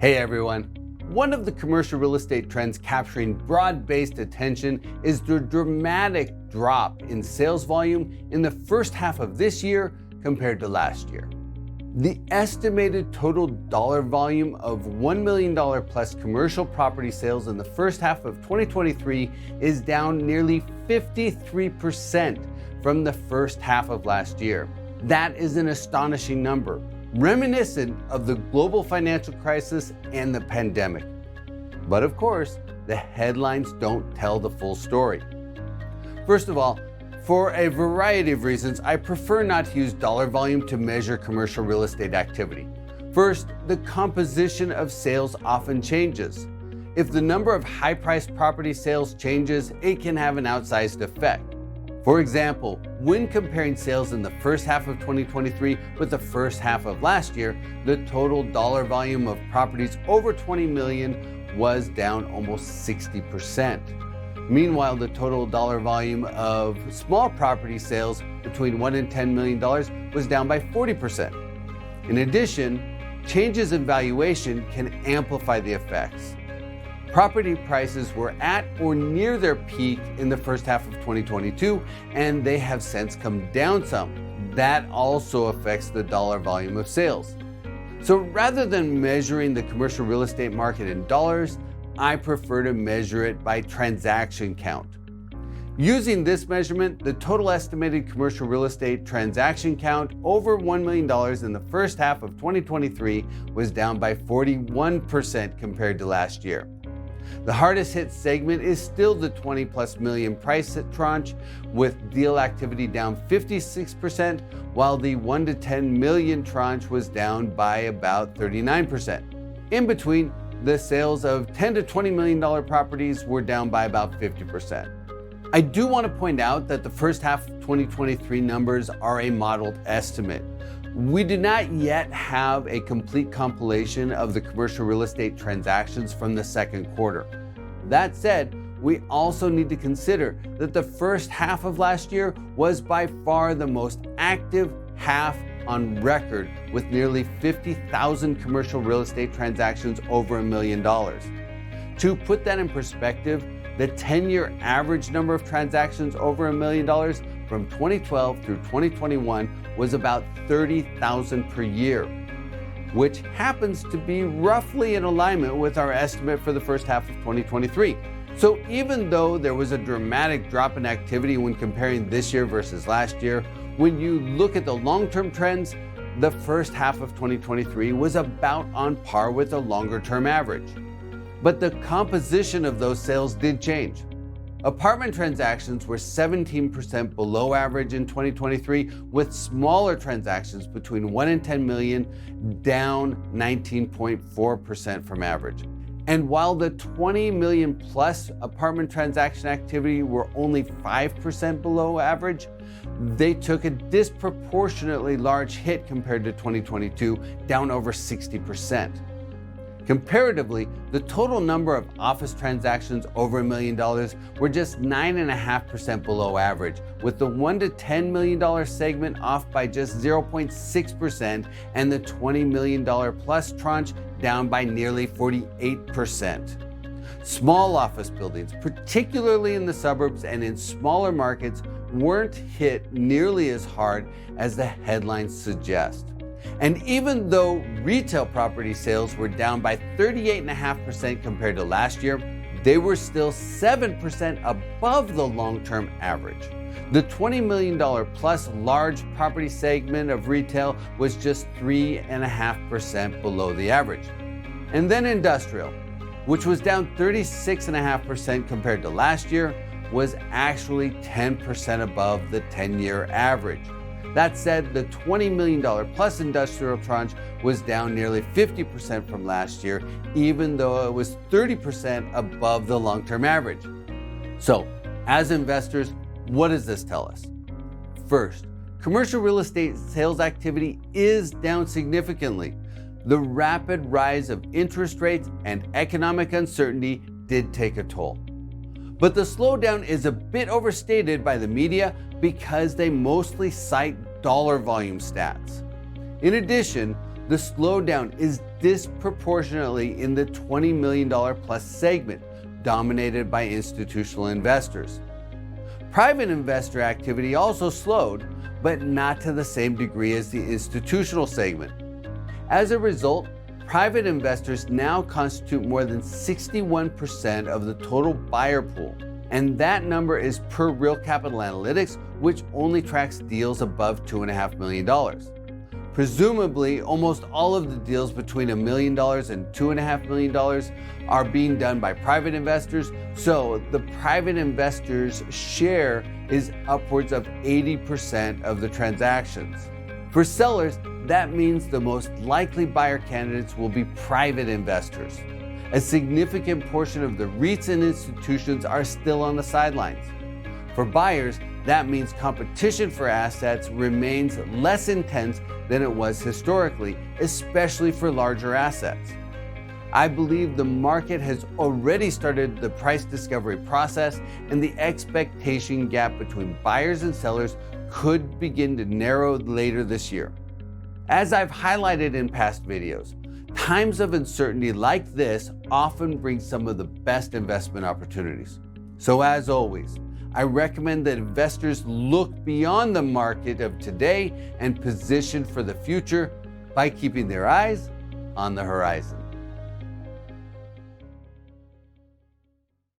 Hey everyone. One of the commercial real estate trends capturing broad-based attention is the dramatic drop in sales volume in the first half of this year compared to last year. The estimated total dollar volume of $1 million plus commercial property sales in the first half of 2023 is down nearly 53% from the first half of last year. That is an astonishing number, reminiscent of the global financial crisis and the pandemic. But of course, the headlines don't tell the full story. First of all, for a variety of reasons, I prefer not to use dollar volume to measure commercial real estate activity. First, the composition of sales often changes. If the number of high-priced property sales changes, it can have an outsized effect. For example, when comparing sales in the first half of 2023 with the first half of last year, the total dollar volume of properties over 20 million was down almost 60%. Meanwhile, the total dollar volume of small property sales between $1 and $10 million was down by 40%. In addition, changes in valuation can amplify the effects. Property prices were at or near their peak in the first half of 2022, and they have since come down some. That also affects the dollar volume of sales. So rather than measuring the commercial real estate market in dollars, I prefer to measure it by transaction count. Using this measurement, the total estimated commercial real estate transaction count over $1 million in the first half of 2023 was down by 41% compared to last year. The hardest hit segment is still the 20 plus million price tranche, with deal activity down 56%, while the 1 to 10 million tranche was down by about 39%. In between, the sales of $10 to $20 million properties were down by about 50%. I do want to point out that the first half of 2023 numbers are a modeled estimate. We do not yet have a complete compilation of the commercial real estate transactions from the second quarter. That said, we also need to consider that the first half of last year was by far the most active half on record, with nearly 50,000 commercial real estate transactions over $1 million. To put that in perspective, the 10-year average number of transactions over $1 million from 2012 through 2021 was about 30,000 per year, which happens to be roughly in alignment with our estimate for the first half of 2023. So even though there was a dramatic drop in activity when comparing this year versus last year, when you look at the long-term trends, the first half of 2023 was about on par with the longer-term average. But the composition of those sales did change. Apartment transactions were 17% below average in 2023, with smaller transactions between 1 and 10 million down 19.4% from average. And while the 20 million plus apartment transaction activity were only 5% below average, they took a disproportionately large hit compared to 2022, down over 60%. Comparatively, the total number of office transactions over $1 million were just 9.5% below average, with the $1 to $10 million segment off by just 0.6% and the $20 million plus tranche down by nearly 48%. Small office buildings, particularly in the suburbs and in smaller markets, weren't hit nearly as hard as the headlines suggest. And even though retail property sales were down by 38.5% compared to last year, they were still 7% above the long-term average. The $20 million plus large property segment of retail was just 3.5% below the average. And then industrial, which was down 36.5% compared to last year, was actually 10% above the 10-year average. That said, the $20 million plus industrial tranche was down nearly 50% from last year, even though it was 30% above the long-term average. So, as investors, what does this tell us? First, commercial real estate sales activity is down significantly. The rapid rise of interest rates and economic uncertainty did take a toll. But the slowdown is a bit overstated by the media because they mostly cite dollar volume stats. In addition, the slowdown is disproportionately in the $20 million plus segment, dominated by institutional investors. Private investor activity also slowed, but not to the same degree as the institutional segment. As a result, private investors now constitute more than 61% of the total buyer pool, and that number is per Real Capital Analytics, which only tracks deals above $2.5 million. Presumably, almost all of the deals between $1 million and $2.5 million are being done by private investors, so the private investors' share is upwards of 80% of the transactions. For sellers, that means the most likely buyer candidates will be private investors. A significant portion of the REITs and institutions are still on the sidelines. For buyers, that means competition for assets remains less intense than it was historically, especially for larger assets. I believe the market has already started the price discovery process, and the expectation gap between buyers and sellers could begin to narrow later this year. As I've highlighted in past videos, times of uncertainty like this often bring some of the best investment opportunities. So as always, I recommend that investors look beyond the market of today and position for the future by keeping their eyes on the horizon.